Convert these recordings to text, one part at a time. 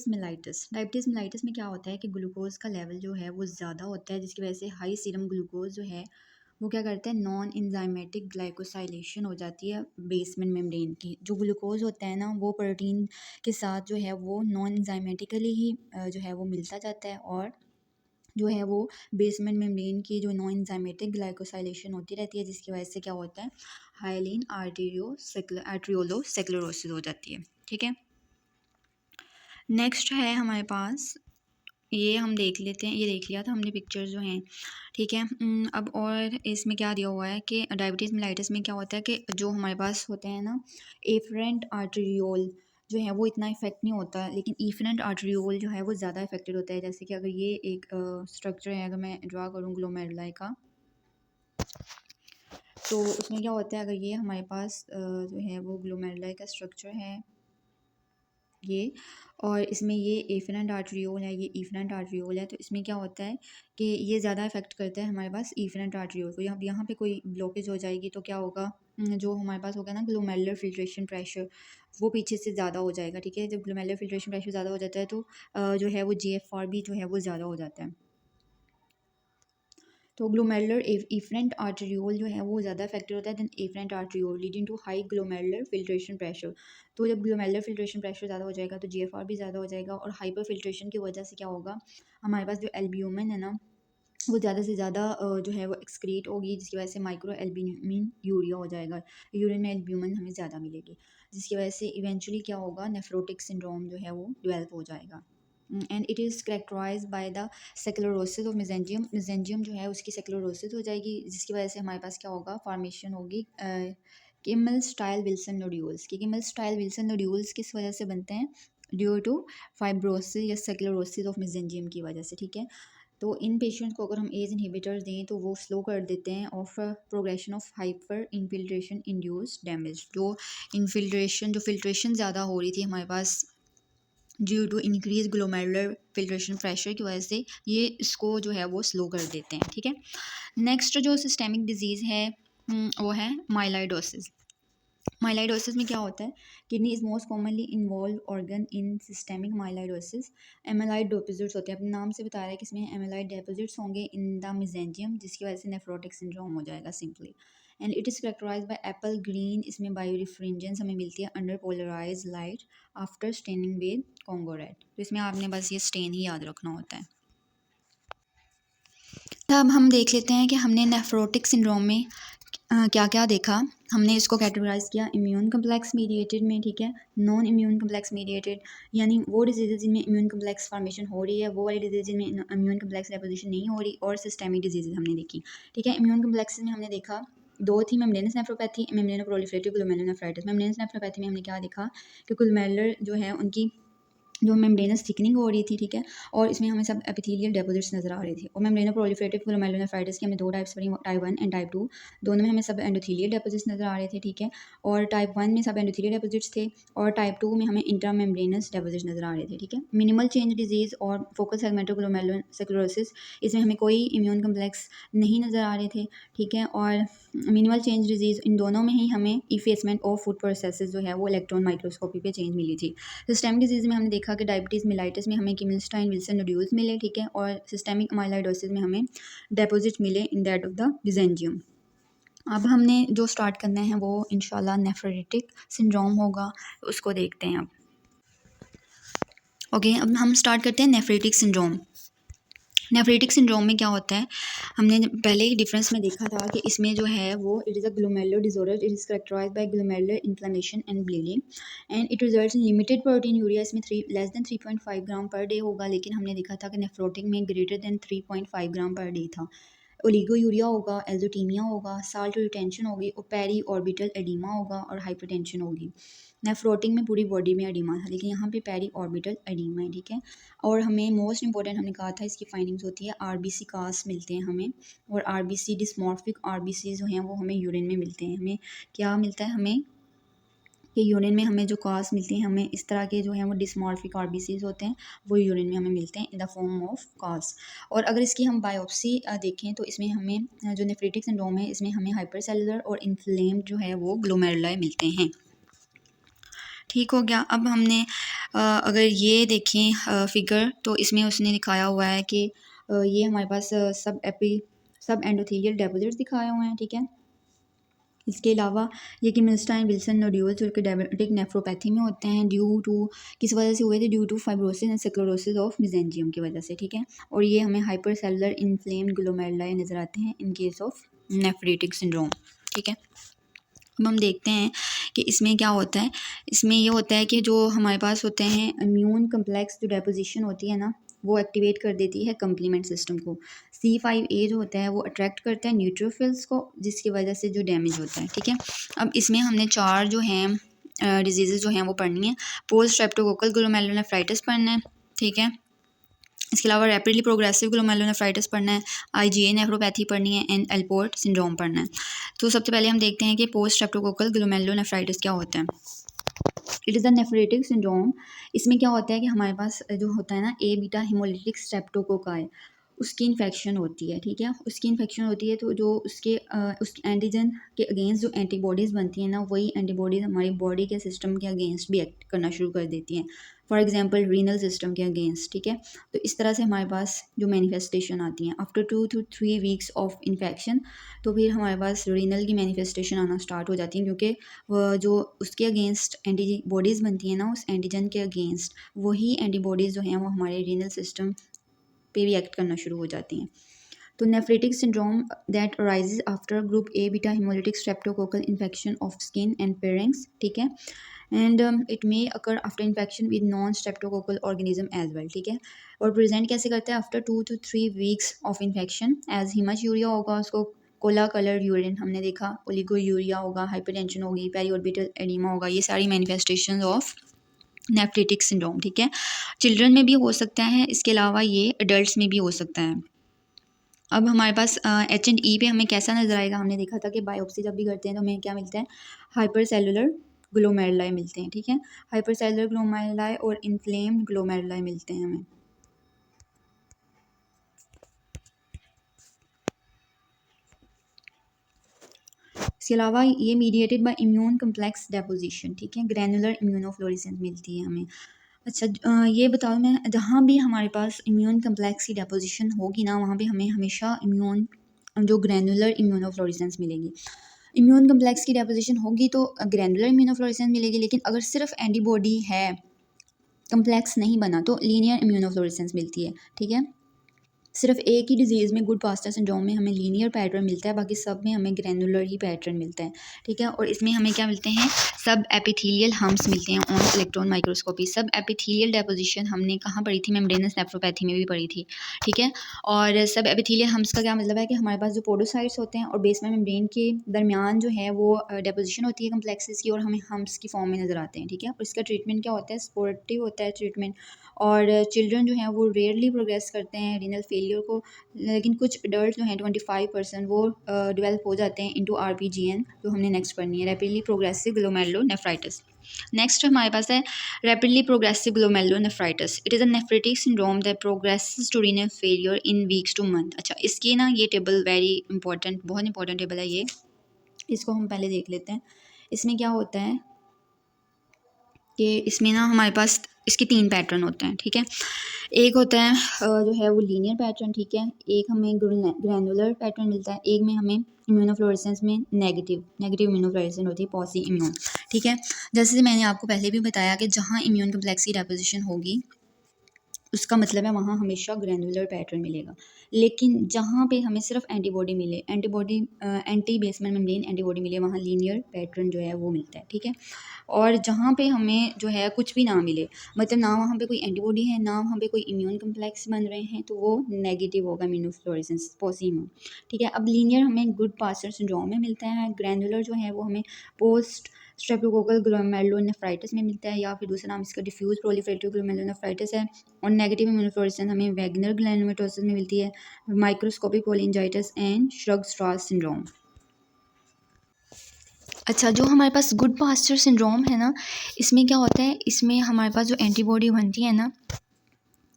Diabetes mellitus में क्या होता है कि ग्लूकोज़ का लेवल जो है वो ज़्यादा होता है, जिसकी वजह से हाई सीरम ग्लूकोज़ जो है वो क्या करता है, नॉन एंजाइमेटिक ग्लाइकोसाइलेशन हो जाती है बेसमेंट मेम्ब्रेन की। जो ग्लूकोज़ होता है ना वो प्रोटीन के साथ जो है वो नॉन एंजाइमेटिकली ही जो है वो मिलता जाता है, और जो है वो बेसमेंट मेम्ब्रेन की जो नॉन एंजाइमेटिक ग्लाइकोसाइलेशन होती रहती है, जिसकी वजह से क्या होता है, हाइलिन आर्टेरियोसेक्लरोसिस हो जाती है। ठीक है, नेक्स्ट है हमारे पास, ये हम देख लेते हैं, ये देख लिया था हमने पिक्चर जो हैं। ठीक है, अब और इसमें क्या दिया हुआ है कि डायबिटीज़ मेलाइटिस में क्या होता है कि जो हमारे पास होते हैं ना, एफरेंट आर्टेरियोल जो है वो इतना इफेक्ट नहीं होता, लेकिन इफरेंट आर्टेरियोल जो है वो ज़्यादा इफेक्टेड होता है। जैसे कि अगर ये एक स्ट्रक्चर है, अगर मैं ड्रा करूँ ग्लोमेरुलाई का, तो उसमें क्या होता है, अगर ये हमारे पास जो है वो ग्लोमेरुलाई का स्ट्रक्चर है ये, और इसमें ये एफरेंट आर्टरियोल है, ये इफरेंट आर्टरियोल है, तो इसमें क्या होता है कि ये ज़्यादा इफेक्ट करता है हमारे पास इफरेंट आर्टरियोल को। यहाँ पे कोई ब्लॉकेज हो जाएगी तो क्या होगा, जो हमारे पास होगा ना ग्लोमेरुलर फिल्ट्रेशन प्रेशर, वो पीछे से ज़्यादा हो जाएगा। ठीक है, जब ग्लोमेरुलर फिल्ट्रेशन प्रेशर ज़्यादा हो जाता है तो जो है वो GFR भी जो है वो ज़्यादा हो जाता है। तो ग्लोमेरुलर इफरेंट आर्टरियोल जो है वो ज़्यादा इफेक्टेड होता है than efferent arteriole, leading to high glomerular filtration pressure. तो जब ग्लोमेरुलर फिल्ट्रेशन प्रेशर ज़्यादा हो जाएगा तो GFR भी ज़्यादा हो जाएगा, और हाइपर फिल्ट्रेशन की वजह से क्या होगा, हमारे पास जो एल्ब्यूमिन है ना वो ज़्यादा से ज़्यादा जो है वो एक्सक्रीट होगी, जिसकी वजह से माइक्रो एल्ब्यूमिन यूरिया हो जाएगा, यूरिन में एल्ब्यूमिन हमें ज़्यादा मिलेगी, जिसकी वजह से इवेंचुअली क्या होगा, नेफ्रोटिक सिंड्रोम जो है वो डेवलप हो जाएगा। And it is characterized by the sclerosis of mesangium. Mesangium जो है उसकी सेक्लोरोसिस हो जाएगी, जिसकी वजह से हमारे पास क्या होगा, फॉर्मेशन होगी किमल स्टाइल विल्सन नोड्यूल्स की। किमल स्टाइल विल्सन नोड्यूल्स किस वजह से बनते हैं, ड्यू टू फाइब्रोसिस या सेक्लोरोसिस ऑफ मेसेंजियम की वजह से। ठीक है, तो इन पेशेंट्स को अगर हम एज इनहिबिटर्स दें तो वो स्लो कर देते हैं of progression of hyper infiltration induce damage. जो इनफिल्ट्रेशन, जो फिल्ट्रेशन ज़्यादा हो रही थी हमारे पास due to increase glomerular filtration pressure की वजह से, ये इसको जो है वो स्लो कर देते हैं। ठीक है, नेक्स्ट जो सिस्टेमिक डिजीज़ है वो है माइलाइडोसिस। माइलाइडोसिस में क्या होता है, kidney is most commonly involve organ in systemic amyloidosis. Amyloid deposits होते हैं, अपने नाम से बता रहा है कि इसमें एमेलाइड डिपॉजिट्स होंगे इन द मेसेंजियम, जिसकी वजह से नेफ्रोटिक सिंड्रोम हो जाएगा simply. And it is characterized by apple green, इसमें बायोरिफ्रिंजेंस हमें मिलती है under polarise light after staining with Congo red. तो इसमें आपने बस ये स्टेन ही याद रखना होता है। अब हम देख लेते हैं कि हमने नेफ्रोटिक सिंड्रोम में क्या क्या देखा। हमने इसको कैटेगराइज किया इम्यून कम्प्लेक्स मीडिएटेड में। ठीक है, नॉन इम्यून कम्प्लेक्स मीडिएटेड यानी वो डिजीज़ जिनमें इम्यून कम्प्लेक्स फॉर्मेशन हो रही है, वो वाली डिजीज़ जिनमें इम्यून कम्प्लेक्स डेपोजिशन नहीं हो रही, और सिस्टेमिक डिजीज़ हमने देखी। ठीक है, इम्यून कम्प्लेक्स में हमने देखा दो थी, membranous nephropathy, membranoproliferative glomerulonephritis. Membranous nephropathy में हमने क्या देखा कि ग्लोमेरुलर जो है उनकी जो मेम्ब्रेनस थिकनिंग हो रही थी। ठीक है, और इसमें हमें सब एपिथेलियल डिपॉजिट्स नजर आ रहे थे। और मेम्ब्रेनोप्रोलिफरेटिव ग्लोमेरुलोनेफ्राइटिस की हमें दो टाइप्स पढ़ी, टाइप 1 एंड टाइप 2। दोनों में हमें सब एंडोथेलियल डिपॉजिट्स नजर आ रहे थे। ठीक है, और टाइप 1 में सब एंडोथेलियल डिपॉजिट्स थे, और टाइप 2 में हमें इंट्रा मेम्ब्रेनस डिपॉजिट्स नजर आ रहे थे। ठीक है, मिनिमल चेंज डिजीज़ और फोकल सेगमेंटल ग्लोमेरुलोसेक्लोरोसिस, इसमें हमें कोई इम्यून कम्प्लेक्स नहीं नज़र आ रहे थे। ठीक है, और मिनिमल चेंज डिजीज़ इन दोनों में ही हमें इफेसमेंट ऑफ फूड प्रोसेसेस जो है वो इलेक्ट्रॉन माइक्रोस्कोपी पे चेंज मिली थी। सिस्टेमिक डिजीज़ में हमने देखा कि डायबिटीज़ मेलाइटिस में हमें किमिलस्टाइन विल्सन नोड्यूल्स मिले। ठीक है, और सिस्टेमिक माइलाइडोसिस में हमें डेपोजिट मिले in that of the mesangium. अब हमने जो स्टार्ट करना है वो इंशाल्लाह नेफ्रोटिक सिंड्रोम होगा, उसको देखते हैं अब। ओके, अब हम स्टार्ट करते हैं नेफ्रेटिक सिंड्रोम। नेफ्रेटिक सिंड्रोम में क्या होता है, हमने पहले ही डिफरेंस में देखा था कि इसमें जो है वो it is a glomerular disorder, it is characterized by glomerular inflammation and bleeding, and it results in limited proteinuria. इसमें less than 3.5 gram per day होगा, लेकिन हमने देखा था कि नेफ्रोटिक में greater than 3.5 gram per day था। Oligo urea होगा, एल्जोटीमिया होगा, साल्ट रिटेंशन होगी, और पेरी ऑर्बिटल एडिमा होगा, और हाइपरटेंशन होगी। नेफ्रोटिक में पूरी बॉडी में एडिमा था, लेकिन यहाँ पे पेरी ऑर्बिटल एडिमा है। ठीक है, और हमें मोस्ट इंपॉर्टेंट हमने कहा था इसकी फाइंडिंग्स होती है आरबीसी कास्ट मिलते हैं हमें, और आरबीसी डिस्मॉर्फिक आरबीसी जो हैं वो हमें यूरिन में मिलते हैं। हमें क्या मिलता है, हमें कि यूरिन में हमें जो कास्ट मिलती हैं, हमें इस तरह के जो हैं वो डिस्मॉर्फिक आरबीसीज होते हैं, वो यूरिन में हमें मिलते हैं in the form of cast. और अगर इसकी हम बायोप्सी देखें तो इसमें हमें जो नेफ्रेटिक सिंड्रोम है इसमें हमें हाइपर सेलुलर और इन्फ्लेम्ड जो है वो ग्लोमेरुलाई मिलते हैं। ठीक हो गया। अब हमने अगर ये देखें फिगर, तो इसमें उसने दिखाया हुआ है कि ये हमारे पास सब एंडोथेलियल डेपोजिट्स दिखाए हुए हैं, ठीक है। इसके अलावा ये कि मिल्स्टाइन विल्सन नोड्यूल्स जो कि डायबिटिक नेफ्रोपैथी में होते हैं ड्यू टू किस वजह से हुए थे, due to fibrosis and sclerosis of mesangium की वजह से, ठीक है। और ये हमें हाइपर सेलुलर इन्फ्लेम्ड ग्लोमेरुलाई नज़र आते हैं in case of nephritic syndrome, ठीक है। अब हम देखते हैं कि इसमें क्या होता है। इसमें ये होता है कि जो हमारे पास होते हैं इम्यून कम्प्लेक्स जो डेपोजिशन होती है ना, वो एक्टिवेट कर देती है कम्प्लीमेंट सिस्टम को। C5a जो होता है वो अट्रैक्ट करता है न्यूट्रोफिल्स को, जिसकी वजह से जो डैमेज होता है, ठीक है। अब इसमें हमने 4 जो हैं डिजीज़ जो हैं वो पढ़नी है। पोस्ट स्ट्रेप्टोकोकल ग्लोमेरुलोनेफ्राइटिस पढ़ना है, ठीक है। इसके अलावा रैपिडली प्रोग्रेसिव ग्लोमेरुलोनेफ्राइटिस पढ़ना है, IgA नेफ्रोपैथी पढ़नी है एंड एल्पोर्ट सिंड्रोम पढ़ना है। तो सबसे पहले हम देखते हैं कि पोस्ट स्ट्रेप्टोकोकल ग्लोमेरुलोनेफ्राइटिस क्या होता है। It is a nephritic syndrome. इसमें क्या होता है कि हमारे पास जो होता है ना ए बीटा हिमोलिटिक स्ट्रेप्टोकोकाई, उसकी इन्फेक्शन होती है, ठीक है। उसकी इन्फेक्शन होती है तो जो उस एंटीजन के अगेंस्ट जो एंटीबॉडीज़ बनती हैं ना, वही एंटीबॉडीज़ हमारी बॉडी के सिस्टम के अगेंस्ट भी एक्ट करना शुरू कर देती हैं। फॉर एग्जांपल रीनल सिस्टम के अगेंस्ट, ठीक है। तो इस तरह से हमारे पास जो मैनिफेस्टेशन आती हैं after 2 to 3 weeks of infection, तो फिर हमारे पास रीनल की मैनिफेस्टेशन आना स्टार्ट हो जाती हैं, क्योंकि जो उसके अगेंस्ट एंटीबॉडीज़ बनती हैं ना, उस एंटीजन के अगेंस्ट वही एंटीबॉडीज़ जो हैं वो हमारे रीनल सिस्टम पे भी एक्ट करना शुरू हो जाती हैं। तो nephritic syndrome that arises after group A beta haemolytic streptococcal infection of skin and pharynx, ठीक है। And it may occur after infection with non streptococcal organism as well, ठीक है। और प्रेजेंट कैसे करता है, after 2 to 3 weeks of infection as haematuria होगा, उसको कोला कलर यूरिन हमने देखा, ओलिगोयूरिया होगा, हाइपरटेंशन होगी, पेरीऑर्बिटल एडिमा होगा, ये सारी मैनिफेस्टेशंस ऑफ नेफ्रेटिक सिंड्रोम, ठीक है। चिल्ड्रन में भी हो सकता है, इसके अलावा ये अडल्ट्स में भी हो सकता है। अब हमारे पास H&E पे हमें कैसा नज़र आएगा, हमने देखा था कि बायोप्सी जब भी करते हैं तो हमें क्या मिलता है, हाइपर सेलुलर ग्लोमेरुलाई मिलते हैं, ठीक है। हाइपर सेलुलर ग्लोमेरुलाई और इन्फ्लेम्ड ग्लोमेरुलाई मिलते हैं हमें। इसके अलावा ये mediated by immune complex deposition, ठीक है। ग्रैनुलर इम्यूनोफ्लोरेसेंस मिलती है हमें। अच्छा ये बताओ, मैं जहाँ भी हमारे पास इम्यून कम्प्लेक्स की डेपोजिशन होगी ना, वहाँ पे हमें हमेशा जो ग्रैनुलर इम्यूनोफ्लोरेसेंस मिलेगी। इम्यून कम्प्लेक्स की डेपोजिशन होगी तो ग्रैनुलर इम्यूनोफ्लोरेसेंस मिलेगी, लेकिन अगर सिर्फ एंटीबॉडी है, कम्प्लेक्स नहीं बना, तो लीनियर इम्यूनोफ्लोरेसेंस मिलती है, ठीक है। सिर्फ एक ही डिजीज़ में गुड पास्टर सिंड्रोम में हमें लीनियर पैटर्न मिलता है, बाकी सब में हमें ग्रैनुलर ही पैटर्न मिलता है, ठीक है। और इसमें हमें क्या मिलते हैं, सब एपिथेलियल हम्स मिलते हैं ऑन इलेक्ट्रॉन माइक्रोस्कोपी। सब एपिथेलियल डेपोजिशन हमने कहाँ पढ़ी थी, मेम्ब्रेनस नेफ्रोपैथी में भी पढ़ी थी, ठीक है। और सब एपिथेलियल हम्स का क्या मतलब है कि हमारे पास जो पोडोसाइट्स होते हैं और बेसमेंट मेम्ब्रेन के दरमियान जो है वो डेपोजिशन होती है कम्प्लेक्सेस की, और हमें हम्स की फॉर्म में नज़र आते हैं, ठीक है। और इसका ट्रीटमेंट क्या होता है, सपोर्टिव होता है ट्रीटमेंट। और चिल्ड्रन जो हैं वो रेयरली प्रोग्रेस करते हैं रीनल फेलियर को, लेकिन कुछ अडल्ट जो हैं 25% वो डेवलप हो जाते हैं इनटू RPGN, जो हमने नेक्स्ट पढ़नी है, रैपिडली प्रोग्रेसिव ग्लोमेरुलोनेफ्राइटिस। नेक्स्ट हमारे पास है rapidly progressive glomerulonephritis. It is a nephritic syndrome that progresses to renal failure in weeks to month. अच्छा, इसकी ना ये टेबल वेरी इंपॉर्टेंट, बहुत इंपॉर्टेंट टेबल है ये, इसको हम पहले देख लेते हैं। इसमें क्या होता है कि इसमें ना हमारे पास इसके 3 पैटर्न होते हैं, ठीक है। एक होता है जो है वो लीनियर पैटर्न, ठीक है। एक हमें ग्रैनुलर पैटर्न मिलता है, एक में हमें इम्यूनोफ्लोरेसेंस में नेगेटिव इम्यूनोफ्लोरेसेंस होती है, पॉसी इम्यून, ठीक है। जैसे मैंने आपको पहले भी बताया कि जहाँ इम्यून कम्प्लेक्स की डेपोजिशन होगी, उसका मतलब है वहाँ हमेशा ग्रैनुलर पैटर्न मिलेगा। लेकिन जहाँ पे हमें सिर्फ एंटीबॉडी मिले, एंटी बेसमेंट मेम्ब्रेन एंटीबॉडी मिले, वहाँ लीनियर पैटर्न जो है वो मिलता है, ठीक है। और जहाँ पे हमें जो है कुछ भी ना मिले, मतलब ना वहाँ पे कोई एंटीबॉडी है, ना वहाँ पे कोई इम्यून कम्प्लेक्स बन रहे हैं, तो वो नेगेटिव होगा इम्यूनोफ्लोरेसेंस, पॉसी इम्यून, ठीक है। अब लीनियर हमें गुड पास्टर सिंड्रोम में मिलता है, ग्रैनुलर जो है वो हमें पोस्ट स्ट्रेप्टोकोकल ग्लोमेरुलोनेफ्राइटिस में मिलता है, या फिर दूसरा नाम इसका डिफ्यूज प्रोलिफरेटिव ग्लोमेरुलोनेफ्राइटिस है। और नेगेटिव इम्यूनोफ्लोरेसेंस हमें वैगनर ग्रैनुलोमेटोसिस में मिलती है, माइक्रोस्कोपिक पोलिंजाइटिस एंड श्रग-स्ट्रास सिंड्रोम। अच्छा, जो हमारे पास गुड पास्टर सिंड्रोम है ना, इसमें क्या होता है, इसमें हमारे पास जो एंटीबॉडी बनती है ना,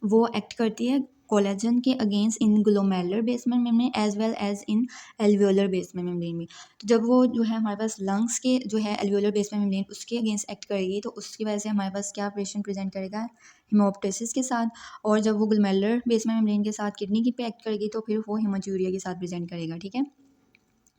वो एक्ट करती है कोलेजन के against in glomerular basement membrane as well as in alveolar basement membrane भी। तो जब वो जो है हमारे पास लंग्स के जो है एल्वियोलर बेसमेंट मेम्ब्रेन उसके अगेंस्ट एक्ट करेगी तो उसकी वजह से हमारे पास क्या पेशेंट प्रेजेंट करेगा, हेमोप्टाइसिस के साथ। और जब वो ग्लोमेरुलर बेसमेंट मेम्ब्रेन के साथ किडनी की पे एक्ट करेगी तो फिर वो हेमाटूरिया के साथ प्रेजेंट करेगा। ठीक है,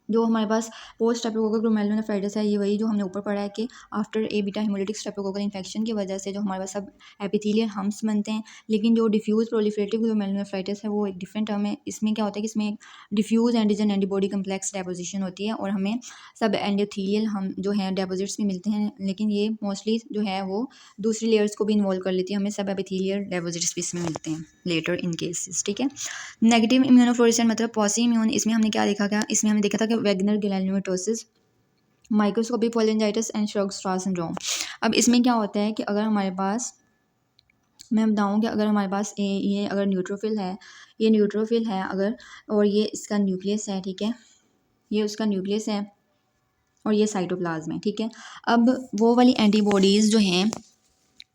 जो हमारे पास पोस्ट स्ट्रेप्टोकोकल ग्लोमेरुलोनेफ्राइटिस है, ये वही जो हमने ऊपर पढ़ा है कि after a beta hemolytic streptococcal infection की वजह से जो हमारे पास सब एपिथेलियल हम्प्स बनते हैं। लेकिन जो डिफ्यूज प्रोलिफरेटिव ग्लोमेरुलोनेफ्राइटिस है वो एक डिफरेंट टर्म है। इसमें क्या होता है कि इसमें एक diffuse antigen antibody complex deposition होती है और हमें सब एंडोथेलियल हम जो है डेपोजिट्स भी मिलते हैं, लेकिन ये मोस्टली जो है वो दूसरी लेयर्स को भी इन्वॉल्व कर लेती है। हमें सब एपिथेलियल डेपोजिट्स भी इसमें मिलते हैं लेटर इन केसेस। ठीक है, नेगेटिव इम्यूनोफ्लोरेसेंस मतलब पॉसी इम्यून, इसमें हमने क्या देखा, इसमें हमने देखा था कि वैगनर ग्रैन्युलोमाटोसिस, माइक्रोस्कोपिक पोलेंजाइटिस एंड शर्ग-स्ट्रास सिंड्रोम। अब इसमें क्या होता है कि अगर हमारे पास, मैं बताऊँ कि अगर हमारे पास ये अगर न्यूट्रोफिल है, ये न्यूट्रोफिल है अगर, और ये इसका न्यूक्लियस है, ठीक है, ये उसका न्यूक्लियस है और ये साइटोप्लाज्म है। ठीक है, अब वो वाली एंटीबॉडीज़ जो हैं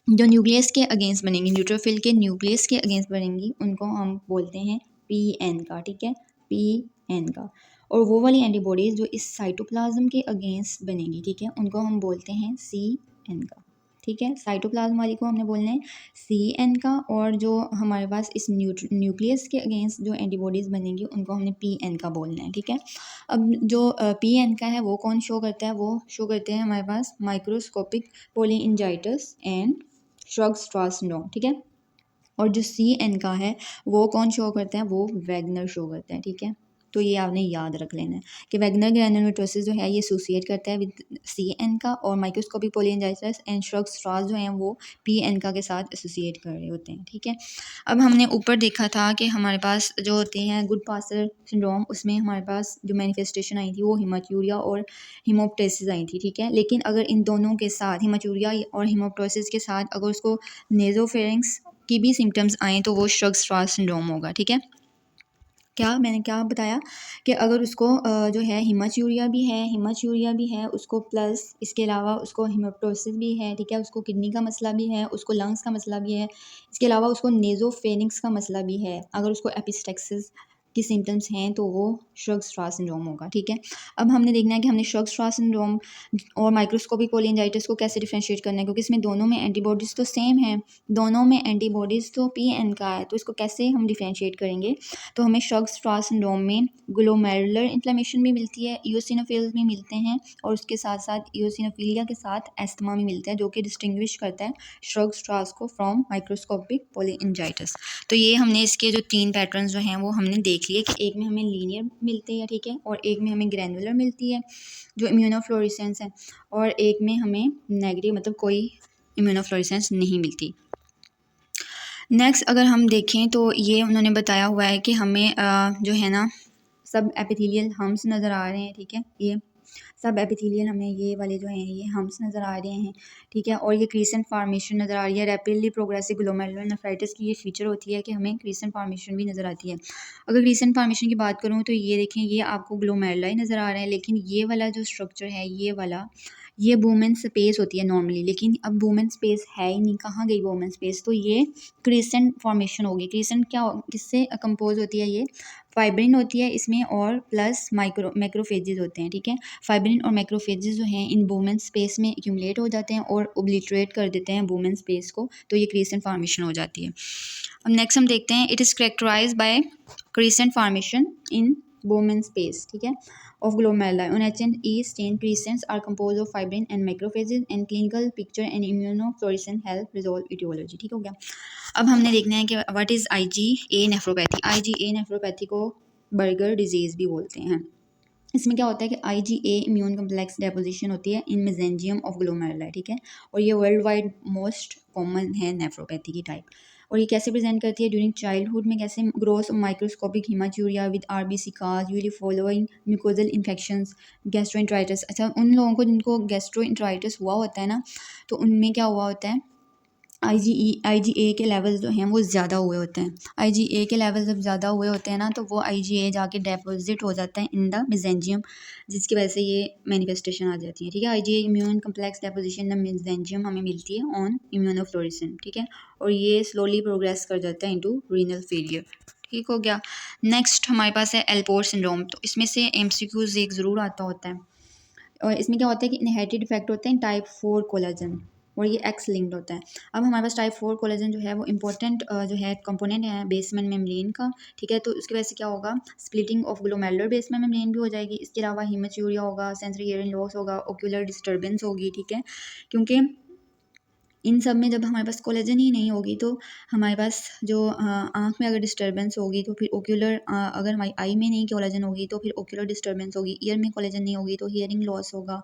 जो न्यूक्लियस के अगेंस्ट बनेंगी, न्यूट्रोफिल के न्यूक्लियस के अगेंस्ट बनेंगी, उनको हम बोलते हैं पीएन का। ठीक है, पीएन का। और वो वाली एंटीबॉडीज़ जो इस साइटोप्लाज्म के अगेंस्ट बनेंगी, ठीक है, उनको हम बोलते हैं सीएन का। ठीक है, साइटोप्लाज्म वाली को हमने बोलना है सीएन का, और जो हमारे पास इस न्यूक्लियस के अगेंस्ट जो एंटीबॉडीज़ बनेंगी उनको हमने पीएन का बोलना है। ठीक है, अब जो पीएन का है वो कौन शो करता है, वो शो करते हैं हमारे पास माइक्रोस्कोपिक पोलिनजाइटिस एंड शर्ग-स्ट्रास सिंड्रोम। ठीक है, और जो सीएन का है वो कौन शो करता है, वो वैगनर शो करता है। ठीक है, तो ये आपने याद रख लेना है कि वैगनर ग्रैन्युलोमाटोसिस जो है ये एसोसिएट करता है विद सीएन का, और माइक्रोस्कोपिक पोलिनजाइटिस एंड शर्ग-स्ट्रास जो हैं वो पीएन का के साथ एसोसिएट कर रहे होते हैं। ठीक है, अब हमने ऊपर देखा था कि हमारे पास जो होते हैं गुड पासर सिंड्रोम, उसमें हमारे पास जो मैनिफेस्टेशन आई थी वो हेमाटूरिया और हेमोप्टाइसिस आई थी। ठीक है, लेकिन अगर इन दोनों के साथ हेमाटूरिया और हेमोप्टाइसिस के साथ अगर उसको नेज़ोफेरिंक्स की भी सिम्पटम्स आएँ तो वो शर्ग-स्ट्रास सिंड्रोम होगा। ठीक है, क्या मैंने क्या बताया कि अगर उसको जो है हेमाटूरिया भी है उसको, प्लस इसके अलावा उसको हेमेप्टोसिस भी है, ठीक है, उसको किडनी का मसला भी है, उसको लंग्स का मसला भी है, इसके अलावा उसको नेज़ोफेरिंक्स का मसला भी है, अगर उसको एपिस्टेक्सिस की सिम्पटम्स हैं तो वो शर्ग-स्ट्रास सिंड्रोम होगा। ठीक है, अब हमने देखना है कि हमने शर्ग-स्ट्रास सिंड्रोम और माइक्रोस्कोपिक पोलिनजाइटिस को कैसे डिफरेंशिएट करना है, क्योंकि इसमें दोनों में एंटीबॉडीज़ तो सेम हैं, दोनों में एंटीबॉडीज़ तो पीएन का है, तो इसको कैसे हम डिफरेंशिएट करेंगे। तो हमें शर्ग-स्ट्रास सिंड्रोम में ग्लोमेरुलर इन्फ्लेमेशन भी मिलती है, इओसिनोफिल्स भी मिलते हैं, और उसके साथ साथ इओसिनोफिलिया के साथ एस्थमा भी मिलता है, जो कि डिस्टिंग्विश करता है शर्ग-स्ट्रास को फ्रॉम माइक्रोस्कोपिक पोलिनजाइटिस। तो ये हमने इसके जो 3 पैटर्न्स जो हैं वो हमने देख लिए कि एक में हमें लीनियर मिलती है, ठीक है, और एक में हमें ग्रैनुलर मिलती है जो इम्यूनोफ्लोरेसेंस है, और एक में हमें नेगेटिव मतलब कोई इम्यूनोफ्लोरेसेंस नहीं मिलती। नेक्स्ट अगर हम देखें तो ये उन्होंने बताया हुआ है कि हमें जो है ना सब एपिथेलियल हम्प्स नज़र आ रहे हैं। ठीक है, ये सब एपिथेलियल हमें ये वाले जो हैं ये हम्प्स नज़र आ रहे हैं। ठीक है, और ये क्रीसेंट फार्मेशन नज़र आ रही है। रैपिडली प्रोग्रेसिव ग्लोमेरुलोनेफ्राइटिस की ये फीचर होती है कि हमें क्रीसेंट फार्मेशन भी नज़र आती है। अगर क्रीसेंट फार्मेशन की बात करूँ तो ये देखें, ये आपको ग्लोमेरुलाई नज़र आ रहे हैं, लेकिन ये वाला जो स्ट्रक्चर है ये वाला, ये वुमेन स्पेस होती है नॉर्मली, लेकिन अब वुमेन स्पेस है ही नहीं, कहाँ गई वुमेन स्पेस, तो ये क्रीसेंट फॉर्मेशन होगी। क्रीसेंट क्या किससे कंपोज होती है, ये फाइब्रिन होती है इसमें, और प्लस मैक्रोफेजेस होते हैं। ठीक है, फाइब्रिन और मैक्रोफेजेस जो हैं इन वुमेन स्पेस में एक्यूमुलेट हो जाते हैं और ओब्लिटरेट कर देते हैं वुमेन स्पेस को, तो ये क्रीसेंट फॉर्मेशन हो जाती है। अब नेक्स्ट हम देखते हैं, it is characterized by crescent formation in वुमेन स्पेस, ठीक है, of glomeruli. On H&E stain crescents are composed of fibrin and macrophages, and clinical picture and immunofluorescence help resolve etiology. ठीक हो गया। अब हमने देखना है कि what is IgA nephropathy. IgA nephropathy को बर्गर डिजीज़ भी बोलते हैं। इसमें क्या होता है कि IgA इम्यून कम्प्लेक्स डेपोजिशन होती है इन मेसेंजियम ऑफ ग्लोमेरुलाई। ठीक है, और ये वर्ल्ड वाइड मोस्ट कॉमन है नेफ्रोपैथी की टाइप। और ये कैसे प्रेजेंट करती है ड्यूरिंग चाइल्डहुड में, कैसे growth microscopic हेमाटूरिया with RBC cause usually following mucosal infections, gastroenteritis. अच्छा, उन लोगों को जिनको गैस्ट्रोएंटराइटिस हुआ होता है ना, तो उनमें क्या हुआ होता है आईजीए के लेवल जो हैं वो ज़्यादा हुए होते हैं। आईजीए के लेवल जब ज़्यादा हुए होते हैं ना, तो वो आईजीए जाके डेपोजिट हो जाता है इन द मेसेंजियम, जिसकी वजह से ये मैनिफेस्टेशन आ जाती है। ठीक है, IgA immune complex deposition in the mesangium हमें मिलती है ऑन इम्यूनोफ्लोरेसेंस। ठीक है, और ये स्लोली प्रोग्रेस कर जाता है इनटू रीनल फेलियर। ठीक हो गया। नेक्स्ट हमारे पास है एल्पोर सिंड्रोम। तो इसमें से एमसीक्यूज एक ज़रूर आता होता है, और इसमें क्या होता है कि इनहेरिटेड इफेक्ट होते हैं टाइप 4 कोलेजन, और ये एक्स लिंक्ड होता है। अब हमारे पास टाइप 4 कोलेजन जो है वो इंपॉर्टेंट जो है कंपोनेंट है बेसमेंट मेम्ब्रेन का। ठीक है, तो उसकी वजह से क्या होगा, splitting of glomerular basement membrane भी हो जाएगी। इसके अलावा हीमेच्यूरिया होगा, सेंसरी हियरिंग लॉस होगा, ओक्यूलर डिस्टर्बेंस होगी। ठीक है, क्योंकि इन सब में जब हमारे पास कोलेजन ही नहीं होगी तो हमारे पास जो आँख में अगर डिस्टर्बेंस होगी तो फिर ओक्यूलर, अगर हमारी आई में नहीं कोलेजन होगी तो फिर ओक्यूलर डिस्टर्बेंस होगी, ईयर में कोलेजन नहीं होगी तो हियरिंग लॉस होगा।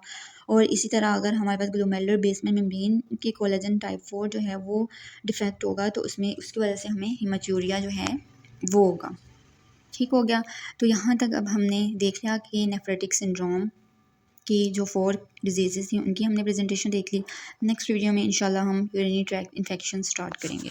और इसी तरह अगर हमारे पास ग्लोमेरुलर बेसमेंट मेम्ब्रेन की कोलेजन टाइप 4 जो है वो डिफेक्ट होगा तो उसमें उसकी वजह से हमें हिमेच्यूरिया जो है वो होगा। ठीक हो गया। तो यहाँ तक अब हमने देख लिया कि नेफ्रेटिक सिंड्रोम की जो 4 डिजीज़ेज़ थी उनकी हमने प्रेजेंटेशन देख ली। नेक्स्ट वीडियो में इंशाल्लाह हम यूरिनरी ट्रैक्ट इन्फेक्शन स्टार्ट करेंगे।